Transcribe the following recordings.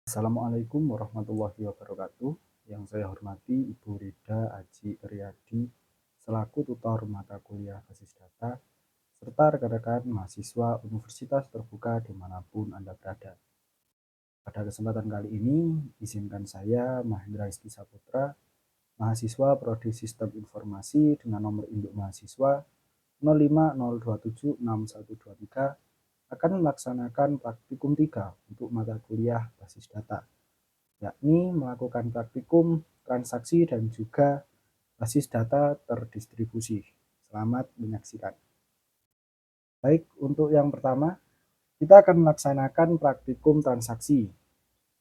Assalamualaikum warahmatullahi wabarakatuh. Yang saya hormati Ibu Rida Aji Riyadi selaku tutor mata kuliah Basis Data serta rekan-rekan mahasiswa Universitas Terbuka dimanapun Anda berada. Pada kesempatan kali ini, izinkan saya Mahendra Rizky Saputra, mahasiswa Prodi Sistem Informasi dengan nomor induk mahasiswa 0502761123 akan melaksanakan praktikum 3 untuk mata kuliah Basis Data, yakni melakukan praktikum transaksi dan juga basis data terdistribusi. Selamat menyaksikan. Baik, untuk yang pertama, kita akan melaksanakan praktikum transaksi.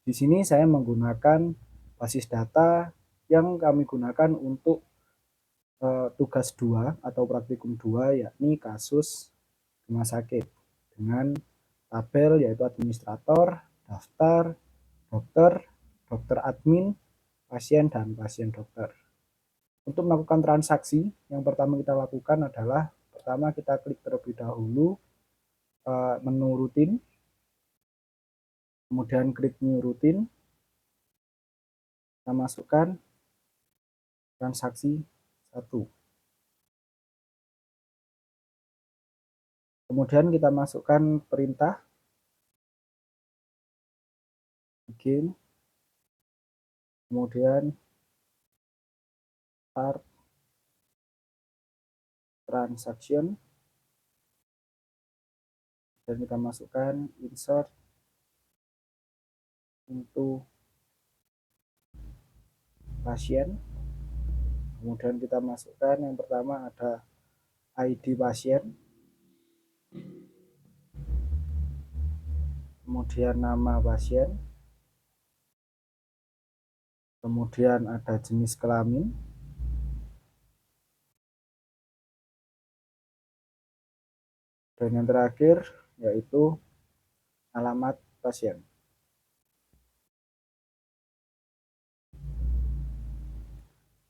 Di sini saya menggunakan basis data yang kami gunakan untuk tugas 2 atau praktikum 2, yakni kasus rumah sakit dengan tabel yaitu administrator, daftar, dokter, dokter admin, pasien, dan pasien dokter. Untuk melakukan transaksi, yang pertama kita lakukan adalah pertama kita klik terlebih dahulu menu rutin, kemudian klik new rutin, kita masukkan transaksi 1. Kemudian kita masukkan perintah begin, kemudian start transaction, dan kita masukkan insert into pasien. Kemudian kita masukkan yang pertama ada ID pasien, kemudian nama pasien, kemudian ada jenis kelamin, dan yang terakhir yaitu alamat pasien.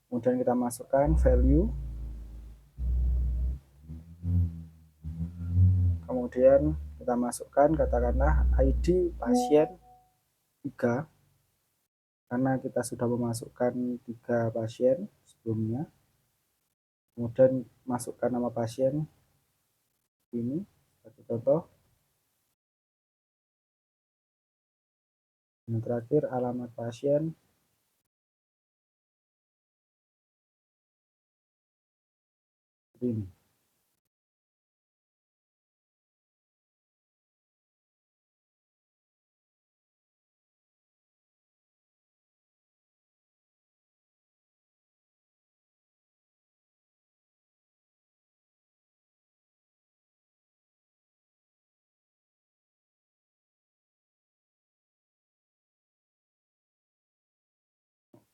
Kemudian kita masukkan value, kemudian kita masukkan katakanlah ID pasien 3, karena kita sudah memasukkan 3 pasien sebelumnya. Kemudian masukkan nama pasien ini sebagai contoh. Yang terakhir alamat pasien ini.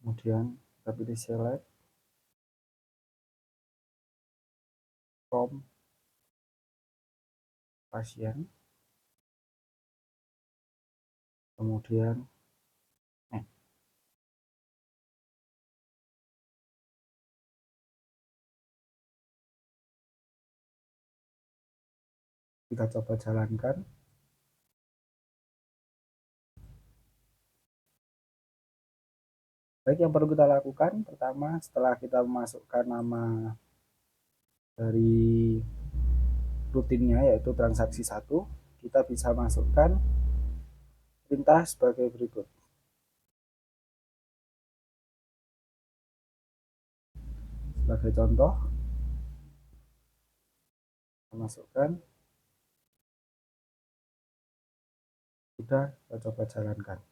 Kemudian kita pilih select from pasien, kemudian kita coba jalankan. Baik, yang perlu kita lakukan pertama setelah kita memasukkan nama dari rutinnya yaitu transaksi 1, kita bisa masukkan perintah sebagai berikut. Sebagai contoh, kita masukkan, sudah kita coba jalankan.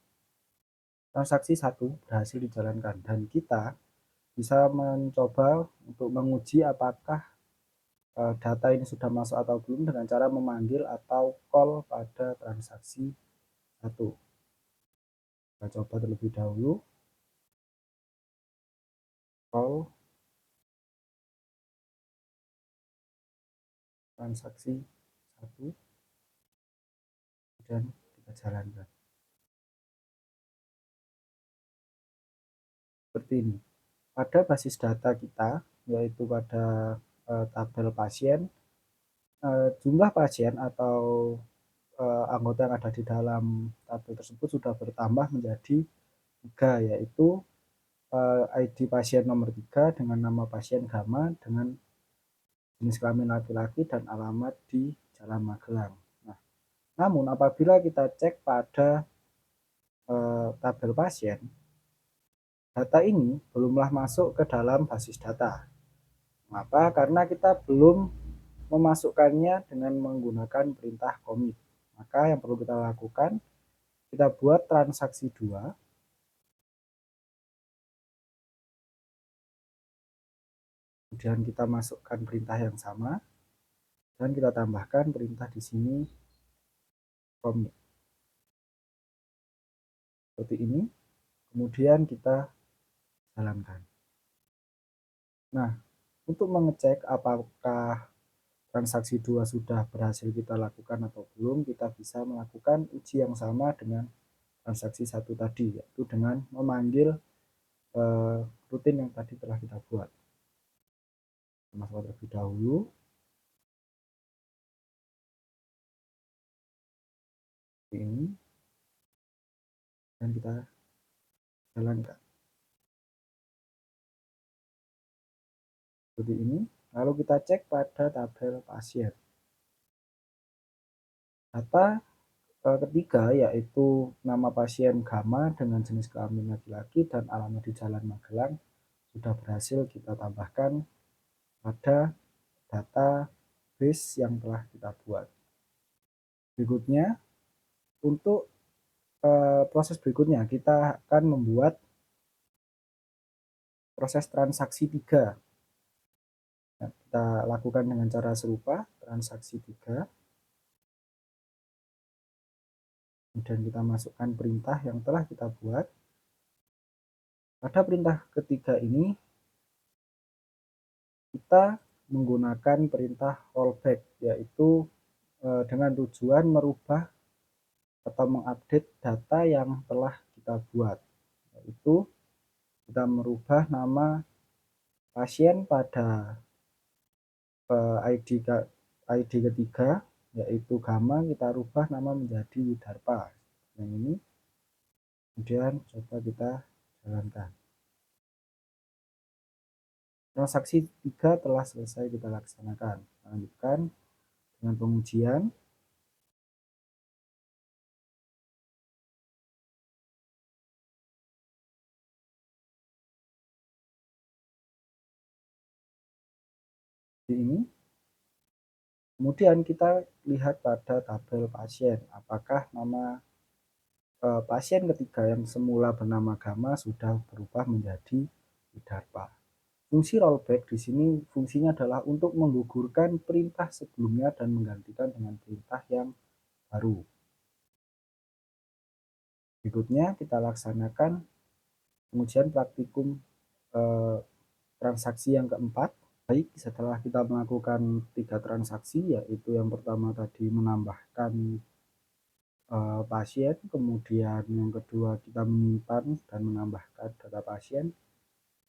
Transaksi 1 berhasil dijalankan dan kita bisa mencoba untuk menguji apakah data ini sudah masuk atau belum dengan cara memanggil atau call pada transaksi 1. Kita coba terlebih dahulu call transaksi 1, dan kita jalankan seperti ini. Pada basis data kita yaitu pada tabel pasien, jumlah pasien atau anggota yang ada di dalam tabel tersebut sudah bertambah menjadi 3, yaitu ID pasien nomor 3 dengan nama pasien Gama dengan jenis kelamin laki-laki dan alamat di Jalan Magelang. Nah, namun apabila kita cek pada tabel pasien, data ini belumlah masuk ke dalam basis data. Mengapa? Karena kita belum memasukkannya dengan menggunakan perintah commit. Maka yang perlu kita lakukan, kita buat transaksi 2. Kemudian kita masukkan perintah yang sama dan kita tambahkan perintah di sini commit. Seperti ini. Kemudian kita jalankan. Nah, untuk mengecek apakah transaksi 2 sudah berhasil kita lakukan atau belum, kita bisa melakukan uji yang sama dengan transaksi 1 tadi, yaitu dengan memanggil rutin yang tadi telah kita buat. Masuk terlebih dahulu. Ini. Dan kita jalankan. Seperti ini. Lalu kita cek pada tabel pasien. Data ketiga yaitu nama pasien Gama dengan jenis kelamin laki-laki dan alamat di Jalan Magelang sudah berhasil kita tambahkan pada data base yang telah kita buat. Berikutnya, untuk proses berikutnya kita akan membuat proses transaksi 3. Nah, kita lakukan dengan cara serupa, transaksi 3. Kemudian kita masukkan perintah yang telah kita buat. Pada perintah ketiga ini, kita menggunakan perintah rollback, yaitu dengan tujuan merubah atau mengupdate data yang telah kita buat, yaitu kita merubah nama pasien pada ID ketiga, yaitu Gama, kita rubah nama menjadi Widarpa. Yang ini, kemudian coba kita jalankan. Transaksi 3 telah selesai kita laksanakan. Lanjutkan dengan pengujian. Ini. Kemudian kita lihat pada tabel pasien, apakah nama pasien ketiga yang semula bernama Gama sudah berubah menjadi Widarpa. Fungsi rollback di sini fungsinya adalah untuk menggugurkan perintah sebelumnya dan menggantikan dengan perintah yang baru. Berikutnya kita laksanakan pengujian praktikum transaksi yang keempat. Baik, setelah kita melakukan 3 transaksi, yaitu yang pertama tadi menambahkan pasien, kemudian yang kedua kita menyimpan dan menambahkan data pasien,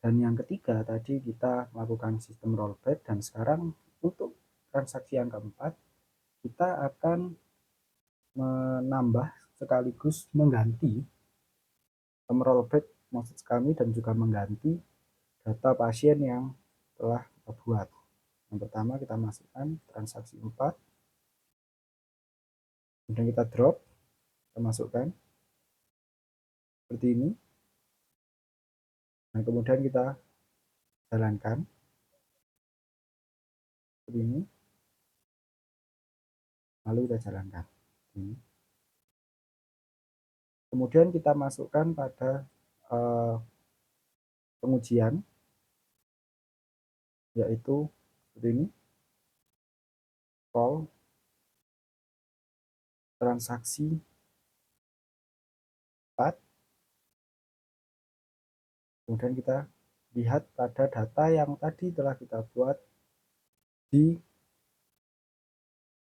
dan yang ketiga tadi kita melakukan sistem rollback. Dan sekarang untuk transaksi yang keempat, kita akan menambah sekaligus mengganti rollback maksud kami, dan juga mengganti data pasien yang telah kita buat. Yang pertama kita masukkan transaksi 4, kemudian kita drop, kita masukkan seperti ini. Nah, kemudian kita jalankan seperti ini, lalu kita jalankan ini. Kemudian kita masukkan pada pengujian, yaitu seperti ini, call transaksi 4. Kemudian kita lihat pada data yang tadi telah kita buat di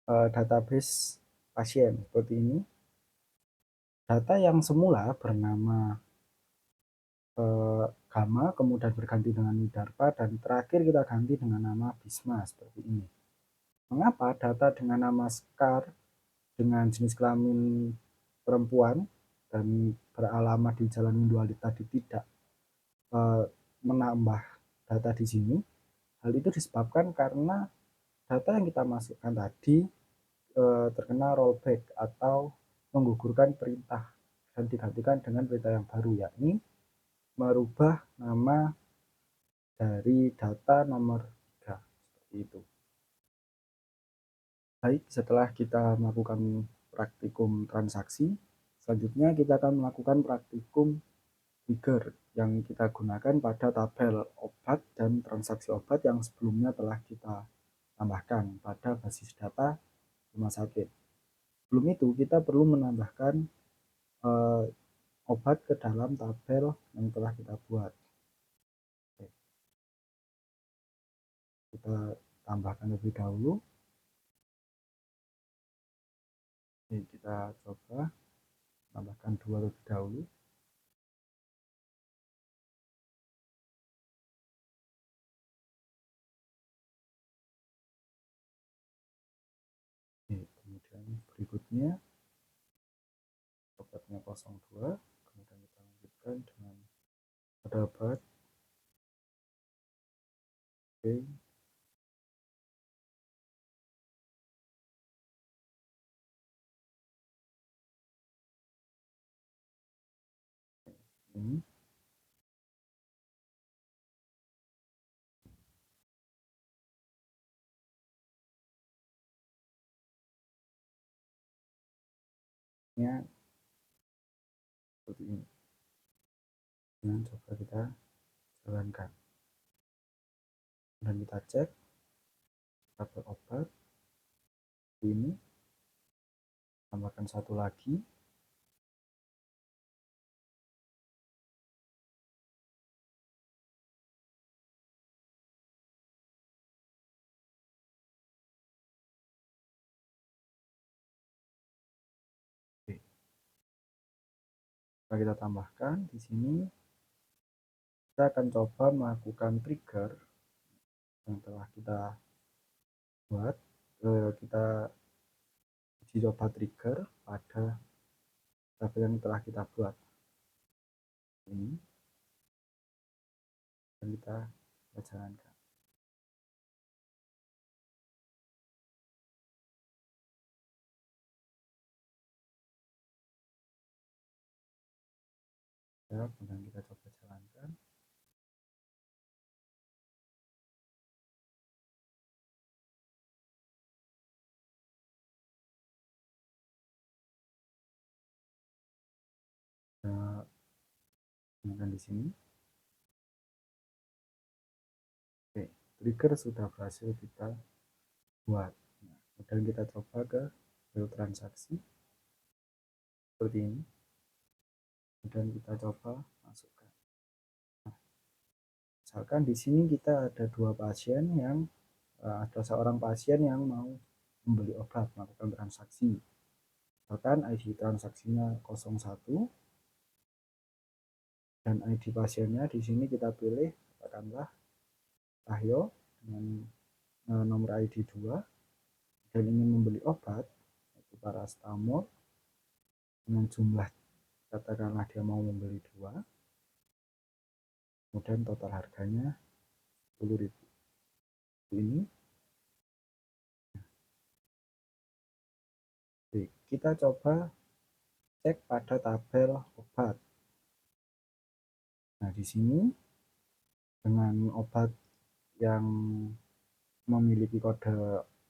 database pasien seperti ini. Data yang semula bernama Gama, kemudian berganti dengan Widarpa, dan terakhir kita ganti dengan nama Bisma seperti ini. Mengapa data dengan nama Skar dengan jenis kelamin perempuan dan beralamat di Jalan Windu tadi tidak menambah data di sini. Hal itu disebabkan karena data yang kita masukkan tadi terkena rollback atau menggugurkan perintah dan digantikan dengan perintah yang baru, yakni merubah nama dari data nomor 3 seperti itu. Baik, setelah kita melakukan praktikum transaksi, selanjutnya kita akan melakukan praktikum trigger yang kita gunakan pada tabel obat dan transaksi obat yang sebelumnya telah kita tambahkan pada basis data rumah sakit. Sebelum itu kita perlu menambahkan obat ke dalam tabel yang telah kita buat. Kita tambahkan lebih dahulu. Kita coba tambahkan 2 lebih dahulu. Kemudian berikutnya obatnya 02, kemudian kita lanjutkan dengan pada obat. Oke. Ini seperti ini. Dan coba kita jalankan dan kita cek tabel obat ini, tambahkan satu lagi. Setelah kita tambahkan di sini, kita akan coba melakukan trigger yang telah kita buat. Kita uji coba trigger pada tabel yang telah kita buat ini, dan kita jalankan. Ya, kemudian kita coba jalankan. Kemudian di sini, oke, trigger sudah berhasil kita buat. Nah, kemudian kita coba ke file transaksi seperti ini, kemudian kita coba masukkan. Nah, misalkan di sini kita ada dua pasien yang ada seorang pasien yang mau membeli obat, melakukan transaksi. Misalkan ID transaksinya 01 dan ID pasiennya di sini kita pilih katakanlah Cahyo dengan nomor ID 2 dan ingin membeli obat yaitu paracetamol dengan jumlah, katakanlah dia mau membeli 2, kemudian total harganya 10.000. Ini kita coba cek pada tabel obat. Nah, di sini dengan obat yang memiliki kode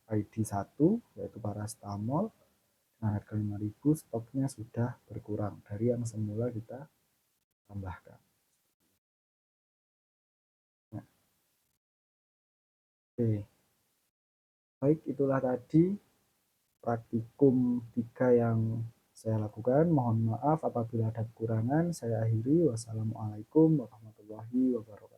ID 1 yaitu paracetamol dengan harga 5.000, stoknya sudah berkurang dari yang semula kita tambahkan. Nah, oke. Baik, itulah tadi praktikum 3 yang saya lakukan. Mohon maaf apabila ada kekurangan. Saya akhiri. Wassalamualaikum warahmatullahi wabarakatuh.